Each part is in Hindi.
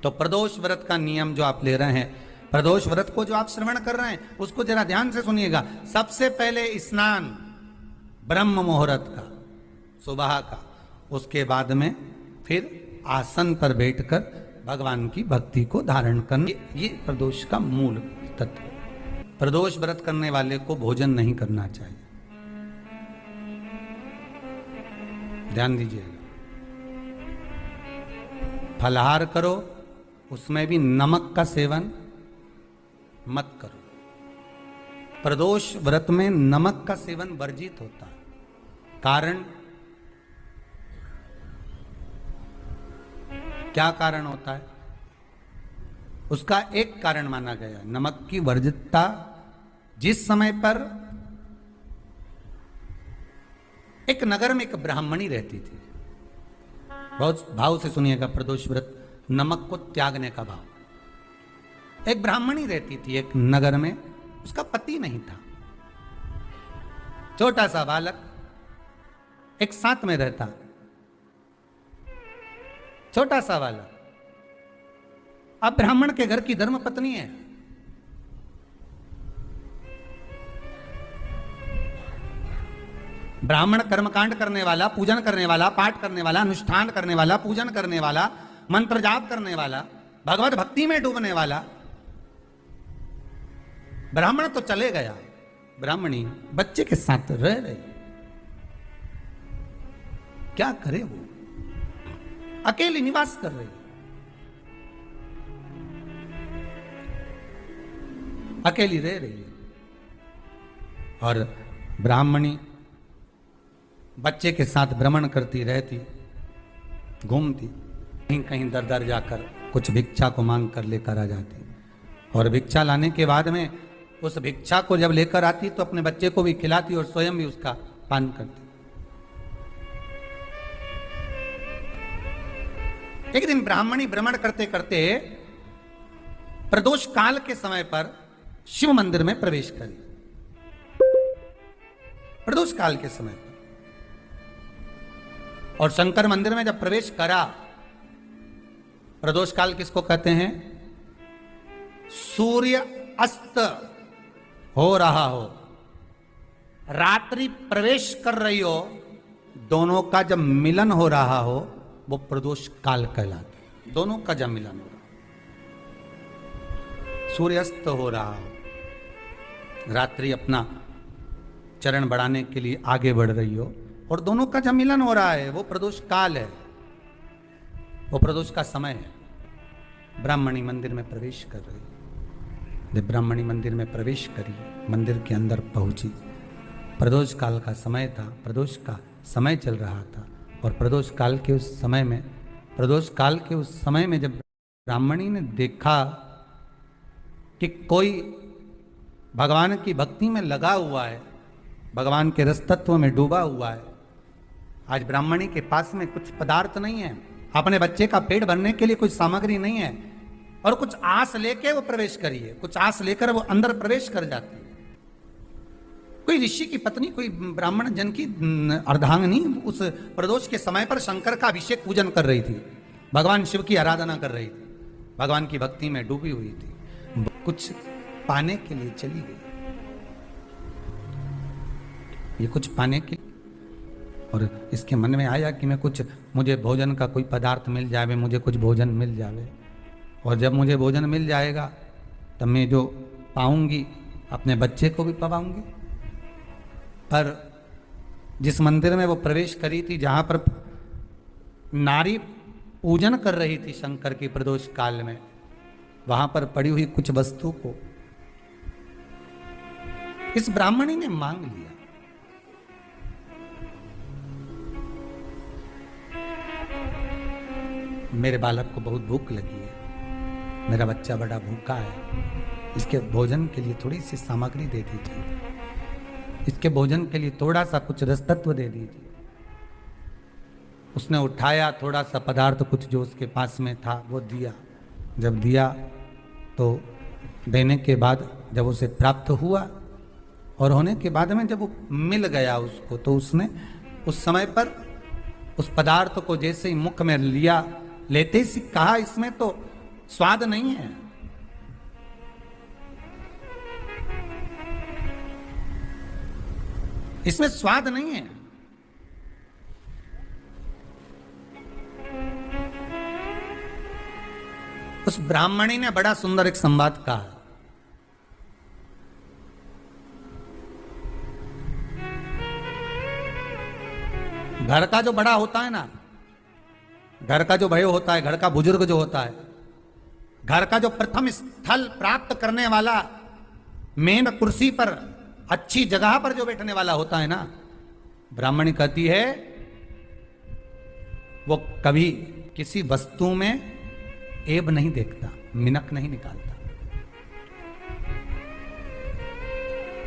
तो प्रदोष व्रत का नियम जो आप ले रहे हैं, प्रदोष व्रत को जो आप श्रवण कर रहे हैं, उसको जरा ध्यान से सुनिएगा। सबसे पहले स्नान ब्रह्म मुहूर्त का, सुबह का, उसके बाद में फिर आसन पर बैठकर भगवान की भक्ति को धारण करना, ये प्रदोष का मूल तत्व। प्रदोष व्रत करने वाले को भोजन नहीं करना चाहिए, ध्यान दीजिएगा। फलाहार करो, उसमें भी नमक का सेवन मत करो। प्रदोष व्रत में नमक का सेवन वर्जित होता है। कारण क्या कारण होता है? उसका एक कारण माना गया नमक की वर्जितता। जिस समय पर एक नगर में एक ब्राह्मणी रहती थी, बहुत भाव से सुनिएगा, प्रदोष व्रत नमक को त्यागने का भाव। एक ब्राह्मणी रहती थी एक नगर में, उसका पति नहीं था, छोटा सा बालक एक साथ में रहता, छोटा सा बालक। अब ब्राह्मण के घर की धर्म पत्नी है, ब्राह्मण कर्मकांड करने वाला, पूजन करने वाला, पाठ करने वाला, अनुष्ठान करने वाला, पूजन करने वाला, मंत्र जाप करने वाला, भगवत भक्ति में डूबने वाला। ब्राह्मण तो चले गया, ब्राह्मणी बच्चे के साथ रह रही। क्या करे वो? अकेली निवास कर रही, अकेली रह रही है। और ब्राह्मणी बच्चे के साथ भ्रमण करती रहती, घूमती, कहीं कहीं दर दर जाकर कुछ भिक्षा को मांग कर लेकर आ जाती। और भिक्षा लाने के बाद में उस भिक्षा को जब लेकर आती तो अपने बच्चे को भी खिलाती और स्वयं भी उसका पान करती। एक दिन ब्राह्मणी भ्रमण करते करते प्रदोष काल के समय पर शिव मंदिर में प्रवेश करी। प्रदोष काल के समय पर, और शंकर मंदिर में जब प्रवेश करा, प्रदोष काल किसको कहते हैं? सूर्य अस्त हो रहा हो, रात्रि प्रवेश कर रही हो, दोनों का जब मिलन हो रहा हो, वो प्रदोष काल कहलाता है। दोनों का जब मिलन हो रहा, सूर्यास्त हो रहा हो, रात्रि अपना चरण बढ़ाने के लिए आगे बढ़ रही हो, और दोनों का जब मिलन हो रहा है, वो प्रदोष काल है, वो प्रदोष का समय है। ब्राह्मणी मंदिर में प्रवेश कर रही, जब ब्राह्मणी मंदिर में प्रवेश करी, मंदिर के अंदर पहुंची, प्रदोष काल का समय था, प्रदोष का समय चल रहा था। और प्रदोष काल के उस समय में, प्रदोष काल के उस समय में जब ब्राह्मणी ने देखा कि कोई भगवान की भक्ति में लगा हुआ है, भगवान के रस तत्व में डूबा हुआ है। आज ब्राह्मणी के पास में कुछ पदार्थ नहीं है, अपने बच्चे का पेट भरने के लिए कुछ सामग्री नहीं है, और कुछ आस लेके वो प्रवेश करिए, कुछ आस लेकर वो अंदर प्रवेश कर जाती है। कोई ऋषि की पत्नी, कोई ब्राह्मण जन की अर्धांगिनी उस प्रदोष के समय पर शंकर का अभिषेक पूजन कर रही थी, भगवान शिव की आराधना कर रही थी, भगवान की भक्ति में डूबी हुई थी, कुछ पाने के लिए चली गई। ये कुछ पाने के, और इसके मन में आया कि मैं कुछ, मुझे भोजन का कोई पदार्थ मिल जावे, मुझे कुछ भोजन मिल जावे, और जब मुझे भोजन मिल जाएगा तब मैं जो पाऊंगी अपने बच्चे को भी पाऊंगी। पर जिस मंदिर में वो प्रवेश करी थी, जहां पर नारी पूजन कर रही थी शंकर की प्रदोष काल में, वहां पर पड़ी हुई कुछ वस्तु को इस ब्राह्मणी ने मांग लिया। मेरे बालक को बहुत भूख लगी है, मेरा बच्चा बड़ा भूखा है, इसके भोजन के लिए थोड़ी सी सामग्री दे दीजिए, इसके भोजन के लिए थोड़ा सा कुछ रस तत्व दे दीजिए। उसने उठाया थोड़ा सा पदार्थ, कुछ जो उसके पास में था वो दिया। जब दिया तो देने के बाद जब उसे प्राप्त हुआ, और होने के बाद में जब वो मिल गया उसको, तो उसने उस समय पर उस पदार्थ को जैसे ही मुख में लिया, लेते ही कहा इसमें तो स्वाद नहीं है। इसमें स्वाद नहीं है। उस ब्राह्मणी ने बड़ा सुंदर एक संवाद कहा। घर का जो बड़ा होता है ना, घर का जो भय होता है, घर का बुजुर्ग जो होता है, घर का जो प्रथम स्थल प्राप्त करने वाला, मेन कुर्सी पर, अच्छी जगह पर जो बैठने वाला होता है ना, ब्राह्मणी कहती है वो कभी किसी वस्तु में ऐब नहीं देखता, मिनक नहीं निकालता।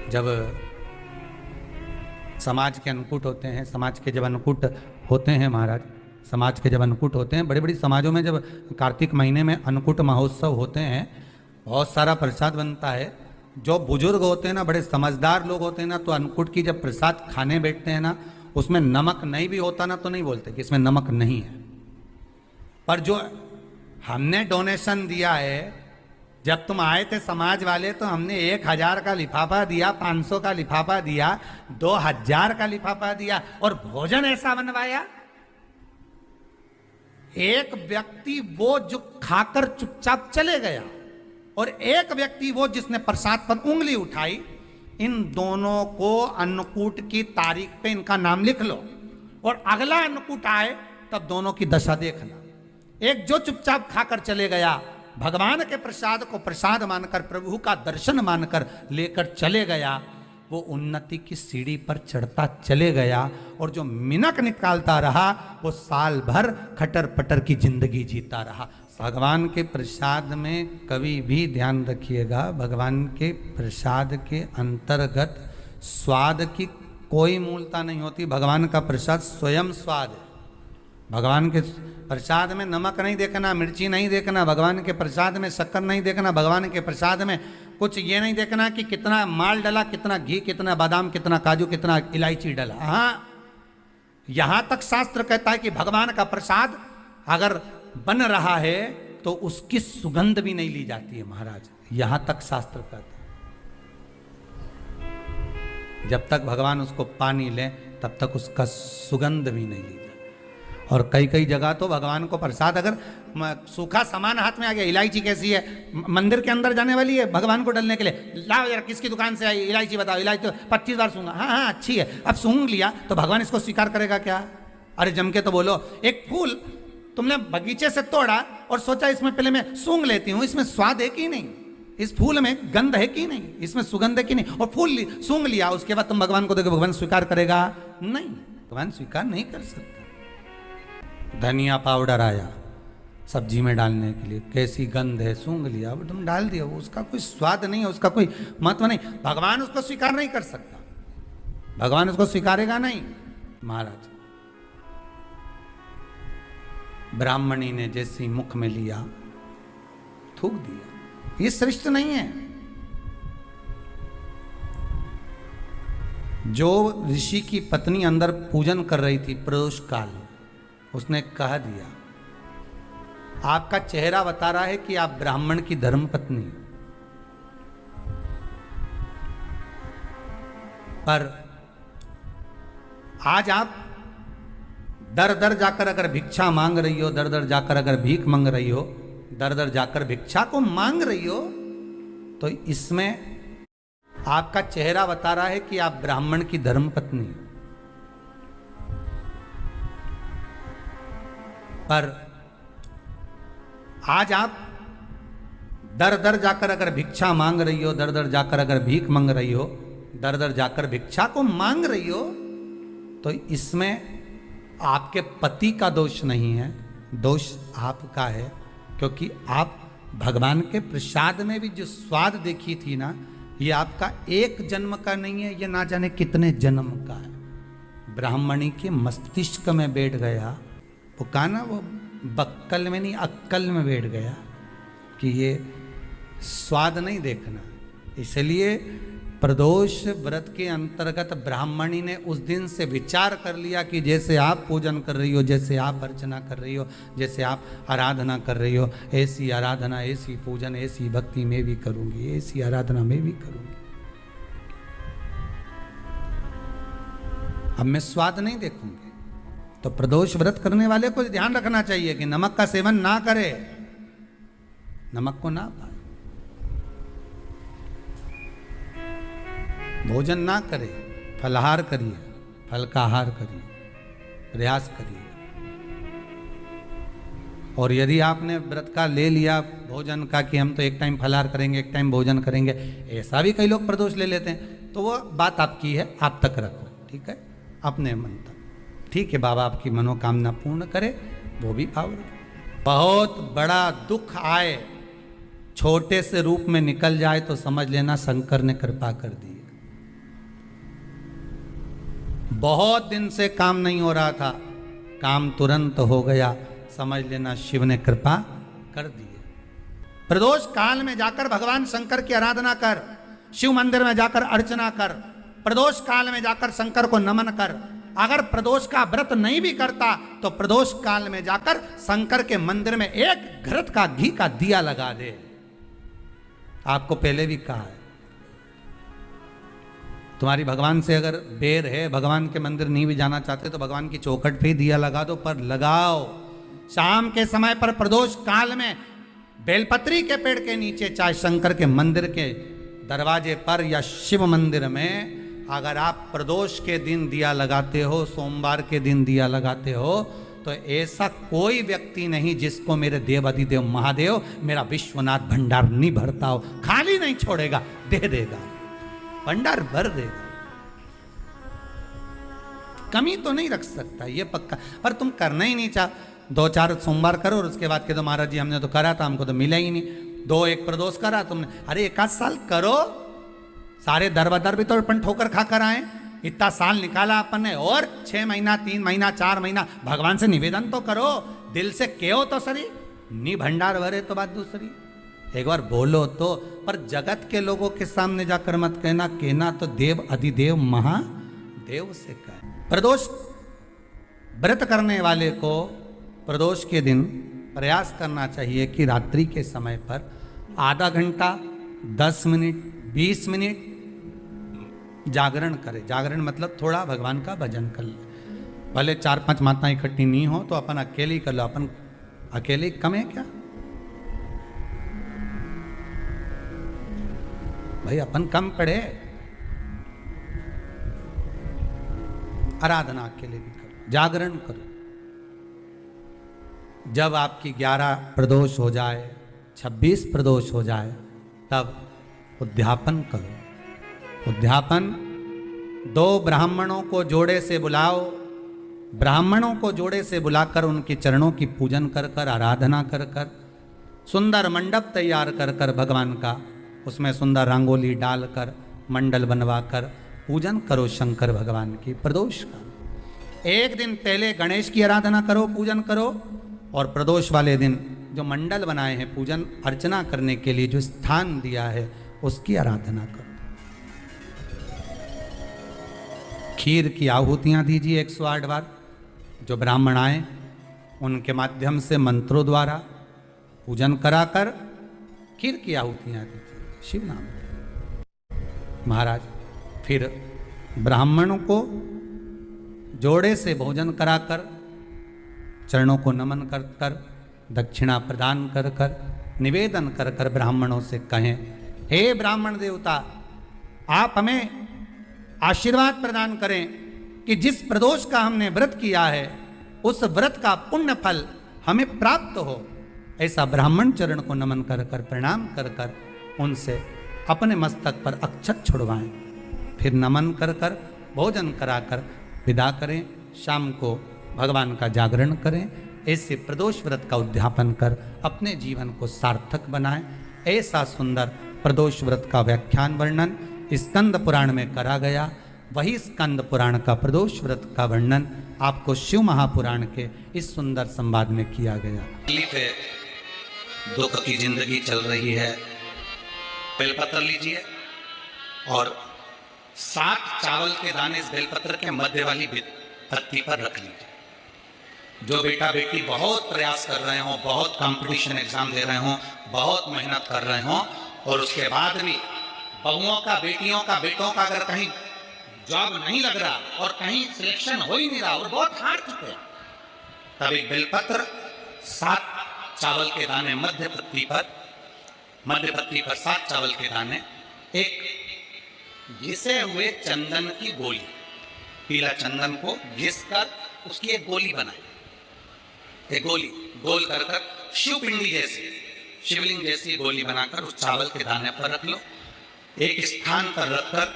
जब समाज के अन्नकूट होते हैं, समाज के जब अन्नकूट होते हैं महाराज, समाज के जब अन्नकूट होते हैं, बड़ी बड़ी समाजों में जब कार्तिक महीने में अन्नकूट महोत्सव होते हैं, बहुत सारा प्रसाद बनता है। जो बुजुर्ग होते हैं ना, बड़े समझदार लोग होते हैं ना, तो अन्नकूट की जब प्रसाद खाने बैठते हैं ना, उसमें नमक नहीं भी होता ना, तो नहीं बोलते कि इसमें नमक नहीं है। पर जो हमने डोनेशन दिया है, जब तुम आए थे समाज वाले, तो हमने 1000 का लिफाफा दिया, 500 का लिफाफा दिया, 2000 का लिफाफा दिया, और भोजन ऐसा बनवाया। एक व्यक्ति वो जो खाकर चुपचाप चले गया, और एक व्यक्ति वो जिसने प्रसाद पर उंगली उठाई। इन दोनों को अन्नकूट की तारीख पे इनका नाम लिख लो, और अगला अन्नकूट आए तब दोनों की दशा देखना। एक जो चुपचाप खाकर चले गया, भगवान के प्रसाद को प्रसाद मानकर, प्रभु का दर्शन मानकर लेकर चले गया, वो उन्नति की सीढ़ी पर चढ़ता चले गया, और जो मिनक निकालता रहा वो साल भर खटर पटर की जिंदगी जीता रहा। भगवान के प्रसाद में कभी भी ध्यान रखिएगा, भगवान के प्रसाद के अंतर्गत स्वाद की कोई मूलता नहीं होती। भगवान का प्रसाद स्वयं स्वाद है। भगवान के प्रसाद में नमक नहीं देखना, मिर्ची नहीं देखना, भगवान के प्रसाद में शक्कर नहीं देखना, भगवान के प्रसाद में कुछ ये नहीं देखना कि कितना माल डला, कितना घी, कितना बादाम, कितना काजू, कितना इलायची डला। हाँ, यहां तक शास्त्र कहता है कि भगवान का प्रसाद अगर बन रहा है तो उसकी सुगंध भी नहीं ली जाती है महाराज। यहां तक शास्त्र कहता है, जब तक भगवान उसको पानी ले तब तक उसका सुगंध भी नहीं ली जाती। और कई कई जगह तो भगवान को प्रसाद अगर सूखा सामान हाथ में आ गया, इलायची कैसी है, मंदिर के अंदर जाने वाली है भगवान को डलने के लिए, लाओ यार किसकी दुकान से आई इलायची बताओ, इलायची तो 25 बार सूंघा, हाँ हाँ अच्छी है, अब सूंघ लिया तो भगवान इसको स्वीकार करेगा क्या? अरे जम के तो बोलो। एक फूल तुमने बगीचे से तोड़ा और सोचा इसमें पहले मैं सूंघ लेती हूँ, इसमें स्वाद है कि नहीं, इस फूल में गंध है कि नहीं, इसमें सुगंध है कि नहीं, और फूल सूंघ लिया, उसके बाद तुम भगवान को देखो, भगवान स्वीकार करेगा? नहीं, भगवान स्वीकार नहीं कर सकता। धनिया पाउडर आया सब्जी में डालने के लिए, कैसी गंध है, सूंघ लिया, अब तुम डाल दिया, उसका कोई स्वाद नहीं है, उसका कोई महत्व नहीं, भगवान उसको स्वीकार नहीं कर सकता, भगवान उसको स्वीकारेगा नहीं। महाराज ब्राह्मणी ने जैसी मुख में लिया थूक दिया, ये श्रेष्ठ नहीं है। जो ऋषि की पत्नी अंदर पूजन कर रही थी प्रदोष काल, उसने कह दिया आपका चेहरा बता रहा है कि आप ब्राह्मण की धर्म पत्नी, पर आज आप दर दर जाकर अगर भिक्षा मांग रही हो, दर दर जाकर अगर भीख मांग रही हो, दर दर जाकर भिक्षा को मांग रही हो, तो इसमें आपका चेहरा बता रहा है कि आप ब्राह्मण की धर्म पत्नी। पर आज आप दर दर जाकर अगर भिक्षा मांग रही हो, दर दर जाकर अगर भीख मांग रही हो, दर दर जाकर भिक्षा को मांग रही हो, तो इसमें आपके पति का दोष नहीं है, दोष आपका है, क्योंकि आप भगवान के प्रसाद में भी जो स्वाद देखी थी ना, ये आपका एक जन्म का नहीं है, ये ना जाने कितने जन्म का है। ब्राह्मणी के मस्तिष्क में बैठ गया, वो कहा ना, वो बक्कल में नहीं अक्कल में बैठ गया कि ये स्वाद नहीं देखना। इसलिए प्रदोष व्रत के अंतर्गत ब्राह्मणी ने उस दिन से विचार कर लिया कि जैसे आप पूजन कर रही हो, जैसे आप अर्चना कर रही हो, जैसे आप आराधना कर रही हो, ऐसी आराधना, ऐसी पूजन, ऐसी भक्ति मैं भी करूंगी, ऐसी आराधना मैं भी करूंगी। अब मैं स्वाद नहीं देखूंगी। तो प्रदोष व्रत करने वाले को ध्यान रखना चाहिए कि नमक का सेवन ना करे, नमक को ना पाए, भोजन ना करे, फलाहार करिए, फल का आहार करिए, प्रयास करिए। और यदि आपने व्रत का ले लिया भोजन का कि हम तो एक टाइम फलाहार करेंगे, एक टाइम भोजन करेंगे, ऐसा भी कई लोग प्रदोष ले लेते हैं, तो वो बात आपकी है, आप तक रखो, ठीक है, अपने मन तक। ठीक है, बाबा आपकी मनोकामना पूर्ण करे, वो भी भाव रखे। बहुत बड़ा दुख आए, छोटे से रूप में निकल जाए तो समझ लेना शंकर ने कृपा कर दी। बहुत दिन से काम नहीं हो रहा था, काम तुरंत हो गया, समझ लेना शिव ने कृपा कर दी। प्रदोष काल में जाकर भगवान शंकर की आराधना कर, शिव मंदिर में जाकर अर्चना कर, प्रदोष काल में जाकर शंकर को नमन कर। अगर प्रदोष का व्रत नहीं भी करता तो प्रदोष काल में जाकर शंकर के मंदिर में एक घृत का घी का दिया लगा दे। आपको पहले भी कहा है, तुम्हारी भगवान से अगर बैर है, भगवान के मंदिर नहीं भी जाना चाहते तो भगवान की चौखट पे ही दिया लगा दो, पर लगाओ। शाम के समय पर प्रदोष काल में बेलपत्री के पेड़ के नीचे, चाहे शंकर के मंदिर के दरवाजे पर या शिव मंदिर में, अगर आप प्रदोष के दिन दिया लगाते हो, सोमवार के दिन दिया लगाते हो, तो ऐसा कोई व्यक्ति नहीं जिसको मेरे देव अधिदेव महादेव मेरा विश्वनाथ भंडार नहीं भरता हो, खाली नहीं छोड़ेगा, दे देगा, भंडार भर देगा। कमी तो नहीं रख सकता, ये पक्का। पर तुम करना ही नहीं चाह, 2-4 सोमवार करो और उसके बाद के तो महाराज जी हमने तो करा था, हमको तो मिला ही नहीं। 2-1 प्रदोष करा तुमने, अरे 1 साल करो, सारे दर भी तो अपन ठोकर खा कर आए, इतना साल निकाला अपन ने, और 6 महीना 3 महीना 4 महीना भगवान से निवेदन तो करो, दिल से कहो तो सही, नी भंडार भरे तो बात दूसरी, एक बार बोलो तो। पर जगत के लोगों के सामने जाकर मत कहना, कहना तो देव अधिदेव महादेव से कहे। प्रदोष व्रत करने वाले को प्रदोष के दिन प्रयास करना चाहिए कि रात्रि के समय पर आधा घंटा, 10 मिनट, 20 मिनट जागरण करे। जागरण मतलब थोड़ा भगवान का भजन कर ले। भले 4-5 माताएं इकट्ठी नहीं हो तो अपन अकेले ही कर लो, अपन अकेले कम है क्या भाई, अपन कम पड़े। आराधना अकेले भी करो, जागरण करो। जब आपकी 11 प्रदोष हो जाए, 26 प्रदोष हो जाए, तब उद्यापन करो। उद्यापन 2 ब्राह्मणों को जोड़े से बुलाओ, ब्राह्मणों को जोड़े से बुलाकर उनके चरणों की पूजन कर कर, आराधना कर कर, सुंदर मंडप तैयार कर कर भगवान का, उसमें सुंदर रंगोली डालकर, मंडल बनवाकर पूजन करो शंकर भगवान की प्रदोष का। एक दिन पहले गणेश की आराधना करो, पूजन करो, और प्रदोष वाले दिन जो मंडल बनाए हैं पूजन अर्चना करने के लिए, जो स्थान दिया है, उसकी आराधना करो। खीर की आहुतियाँ दीजिए 108 बार। जो ब्राह्मण आए उनके माध्यम से मंत्रों द्वारा पूजन कराकर खीर की आहुतियाँ दीजिए शिव नाम। महाराज फिर ब्राह्मणों को जोड़े से भोजन कराकर, चरणों को नमन कर कर, दक्षिणा प्रदान कर कर, निवेदन कर कर ब्राह्मणों से कहें, हे ब्राह्मण देवता, आप हमें आशीर्वाद प्रदान करें कि जिस प्रदोष का हमने व्रत किया है उस व्रत का पुण्य फल हमें प्राप्त हो। ऐसा ब्राह्मण चरण को नमन कर कर, प्रणाम कर कर उनसे अपने मस्तक पर अक्षत छुड़वाएं, फिर नमन कर कर, भोजन कराकर विदा करें। शाम को भगवान का जागरण करें। ऐसे प्रदोष व्रत का उद्यापन कर अपने जीवन को सार्थक बनाएं। ऐसा सुंदर प्रदोष व्रत का व्याख्यान वर्णन स्कंद पुराण में करा गया। वही स्कंद पुराण का प्रदोष व्रत का वर्णन आपको शिव महापुराण के इस सुंदर संवाद में किया गया। दुख की जिंदगी चल रही है, बेलपत्र लीजिए और 7 चावल के दाने इस बेलपत्र के मध्य वाली पत्ती पर रख लीजिए। जो बेटा बेटी बहुत प्रयास कर रहे हो, बहुत कंपटीशन एग्जाम दे रहे हो, बहुत मेहनत कर रहे हो, और उसके बाद भी बहुओं का, बेटियों का, बेटों का अगर कहीं जॉब नहीं लग रहा और कहीं सिलेक्शन हो ही नहीं रहा और बहुत हार चुके हैं, तब एक बेलपत्र 7 चावल के दाने मध्य पत्ती पर 7 चावल के दाने, एक घिसे हुए चंदन की गोली, पीला चंदन को घिस कर उसकी एक गोली बनाए, एक गोली गोल कर कर शिवपिंडी जैसी, शिवलिंग जैसी गोली बनाकर उस चावल के दाने पर रख लो। एक स्थान पर रखकर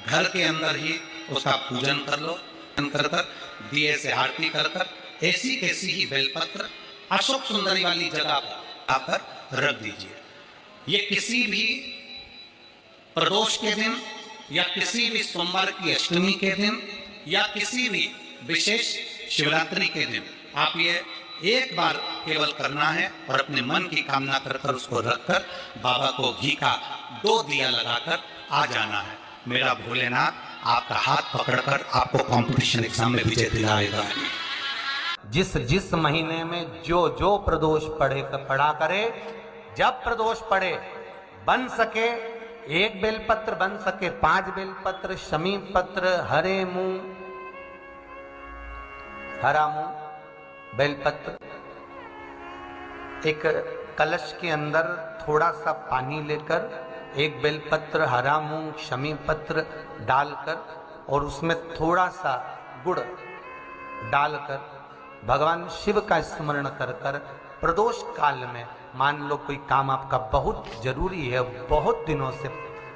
घर के अंदर ही उसका पूजन कर लो, कर कर दिए से आरती कर कर ऐसी कैसी ही बेलपत्र अशोक सुंदरी वाली जगह पर आकर रख दीजिए। ये किसी भी प्रदोष के दिन या किसी भी सोमवार की अष्टमी के दिन या किसी भी विशेष शिवरात्रि के दिन आप ये एक बार केवल करना है और अपने मन की कामना कर कर उसको रखकर बाबा को घी का 2 दिया लगाकर आ जाना है। मेरा भोलेनाथ आपका हाथ पकड़कर आपको कंपटीशन एग्जाम में विजय दिलाएगा। जिस महीने में जो प्रदोष पड़ा करे, जब प्रदोष पड़े, बन सके 1 बेलपत्र, बन सके 5 बेलपत्र, शमी पत्र, हरे मूंग, हरा मूंग, बेलपत्र, एक कलश के अंदर थोड़ा सा पानी लेकर 1 बेलपत्र, हरा मूंग, शमी पत्र डालकर और उसमें थोड़ा सा गुड़ डालकर भगवान शिव का स्मरण कर कर प्रदोष काल में, मान लो कोई काम आपका बहुत जरूरी है, बहुत दिनों से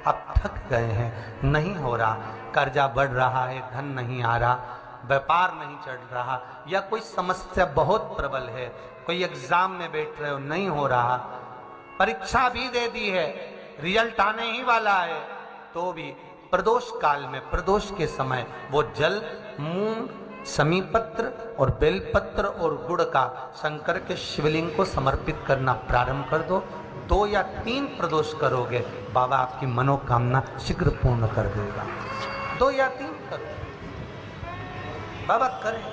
आप थक गए हैं, नहीं हो रहा, कर्जा बढ़ रहा है, धन नहीं आ रहा, व्यापार नहीं चढ़ रहा, या कोई समस्या बहुत प्रबल है, कोई एग्जाम में बैठ रहे हो, नहीं हो रहा, परीक्षा भी दे दी है, रिजल्ट आने ही वाला है, तो भी प्रदोष काल में, प्रदोष के समय वो जल, मूंग, समीपत्र और बेलपत्र और गुड़ का शंकर के शिवलिंग को समर्पित करना प्रारंभ कर दो। 2 या 3 प्रदोष करोगे, बाबा आपकी मनोकामना शीघ्र पूर्ण कर देगा। 2 या 3 करो, बाबा करे।